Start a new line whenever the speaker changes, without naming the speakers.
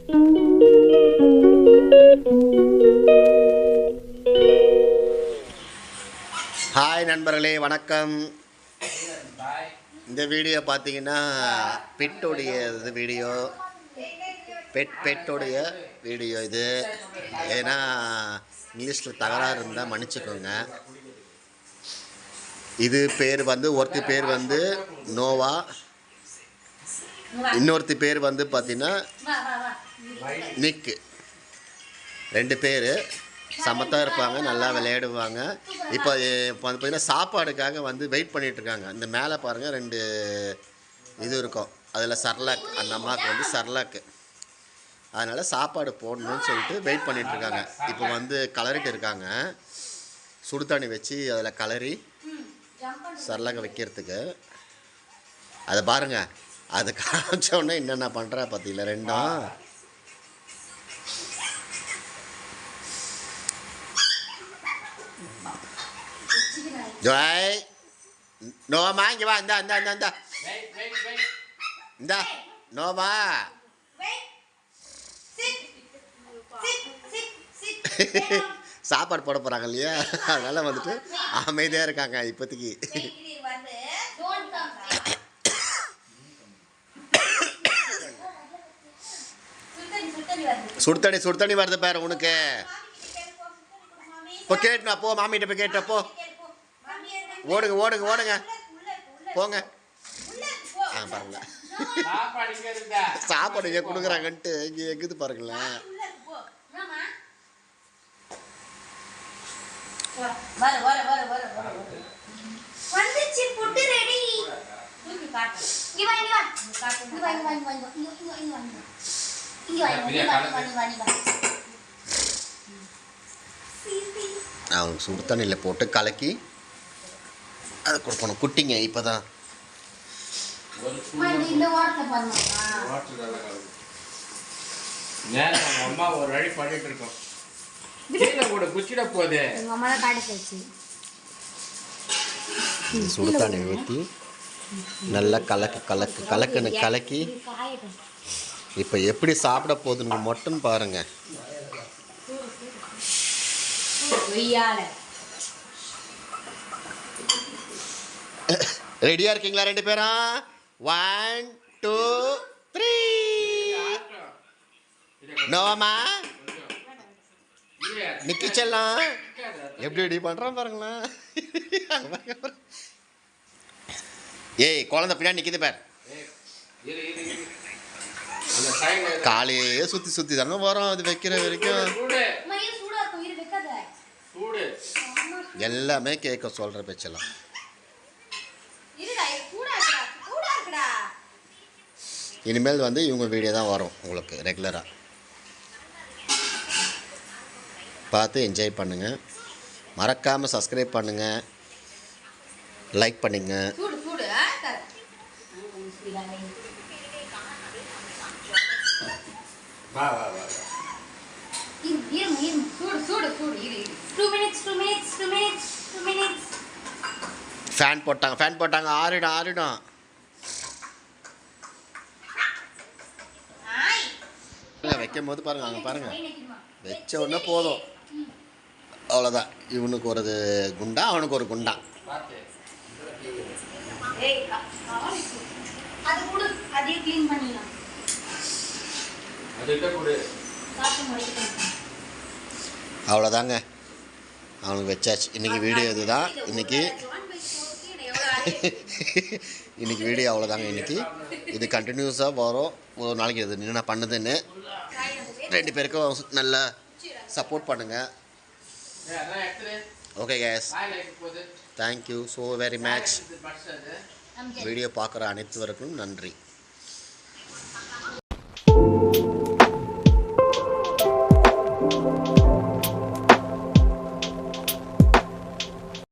Hi நண்பர்களே, வணக்கம். இந்த வீடியோ பார்த்தீங்கன்னா பெட்டோடைய வீடியோ இது. ஏன்னா இங்கிலீஷில் தகராறு இருந்தால் மன்னிச்சுக்கோங்க. இது பேர் வந்து ஒருத்தி பேர் வந்து நோவா, இன்னொருத்தி பேர் வந்து பார்த்தீங்கன்னா நிக்கு. ரெண்டு பேர் சமத்தாக இருப்பாங்க, நல்லா விளையாடுவாங்க. இப்போ பார்த்தீங்கன்னா சாப்பாடுக்காக வந்து வெயிட் பண்ணிகிட்ருக்காங்க. இந்த மேலே பாருங்கள், ரெண்டு இது இருக்கும், அதில் சர்லாக். அந்த அம்மாவுக்கு வந்து சர்லாக்கு, அதனால் சாப்பாடு போடணும்னு சொல்லிட்டு வெயிட் பண்ணிகிட்ருக்காங்க. இப்போ வந்து கலரிட்டு இருக்காங்க, சுடு தண்ணி வச்சு அதில் கலரி சர்லாக்கை வைக்கிறதுக்கு. அதை பாருங்கள், அது காமிச்சோடனே என்னென்ன பண்ணுறா பார்த்தீங்களா ரெண்டும். ஜோய், நோவா இங்கே வா. இந்த நோவா சாப்பாடு போட போகிறாங்க இல்லையா, அதனால் வந்துட்டு அமைதியாக இருக்காங்க இப்போதைக்கு. சுடு தண்ணி வருது பாரு உனக்கு. இப்போ கேட்டுனா போ, மாமிகிட்ட போய் கேட்டப்போ. ஓடுங்க போங்க. பாருங்களேன், சாப்பாடு இங்கே கொடுக்குறாங்கன்ட்டு இங்கே எங்குது பாருங்களேன். அவங்க சுடு தண்ணியில் போட்டு கலக்கி அதை கொடுக்கணும் குட்டிங்க. இப்போ தான்
அம்மா ஒரு வழி பண்ணிட்டு இருக்கோம்.
சுடு தண்ணி ஊற்றி நல்லா கலக்கி இப்போ எப்படி சாப்பிட போகுதுன்னு மட்டும் பாருங்க. ரெடியா இருக்கீங்களா ரெண்டு பேரும்? 1 2 3. நோவாமா நிக்கி செல்லாம் எப்படி ரெடி பண்றான் பாருங்களேன். ஏய், குழந்தை பின்னாடி நிக்குது பார். காலையே சுத்தி தாங்க வரும் அது வைக்கிற வரைக்கும். எல்லாமே கேட்க சொல்ற பேச்செல்லாம். இனிமேல் வந்து இவங்க வீடியோ தான் வரும் உங்களுக்கு ரெகுலராக. பார்த்து என்ஜாய் பண்ணுங்கள். மறக்காமல் சப்ஸ்கிரைப் பண்ணுங்கள், லைக் பண்ணுங்க. ஃபேன் போட்டாங்க ஆறிடும். வைக்கும் போது பாருங்க, அங்கே பாருங்க, வச்ச உடனே போதும், அவ்வளோதான். இவனுக்கு ஒரு குண்டா, அவனுக்கு ஒரு குண்டா. அவ்வளோதாங்க, அவனுக்கு வச்சாச்சு. இன்னைக்கு வீடியோ இதுதான். இன்னைக்கு வீடியோ அவ்வளோதாங்க. இன்னைக்கு இது கண்டினியூஸாக வரும். ஒரு நாளைக்கு இது என்ன பண்ணுதுன்னு ரெண்டு பேருக்கும் நல்லா சப்போர்ட் பண்ணுங்கள். Okay guys, thank you so very much. Video பார்க்குற அனைத்துவருக்கும் நன்றி.